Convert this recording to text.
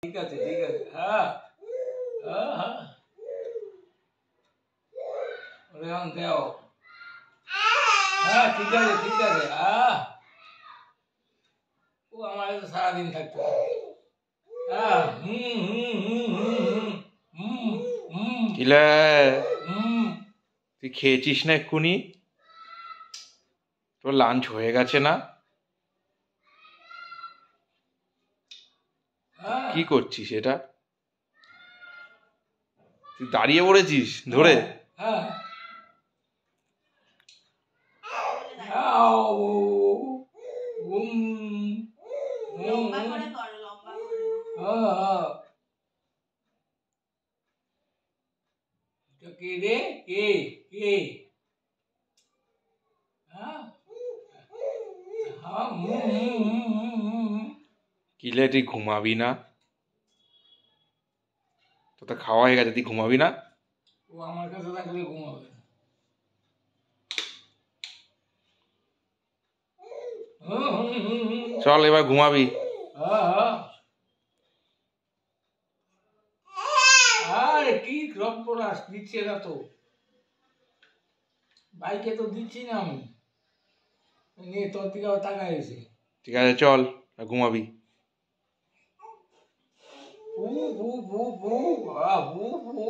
ঠিক আছে ঠিক আছে। হ্যাঁ হ্যাঁ ওরে দেও। হ্যাঁ ঠিক আছে ঠিক আছে। ও আমার তো সারাদিন থাকতে হবে। হ্যাঁ তুই খেয়েছিস না এক্ষুনি? তোর লাঞ্চ হয়ে গেছে না? কি করছিস এটা? তুই দাঁড়িয়ে পড়েছিস ধরে? কে রে কে কে? কিলে তুই ঘুমাবি না? তো তো খাওয়া হয়ে গেছে, তুই ঘুমাবি না? ও আমার কাছে থাকলে ঘুমাবে। চল এবার ঘুমাবি। আরে কি রক্তরাস দিচ্ছে না তো, বাইকে তো দিচ্ছি না আমি, নিয়ে তোর দিকে তাকায় এসে। ঠিক আছে চল ঘুমাবি। ভু ভু ভু ভু ভু ভু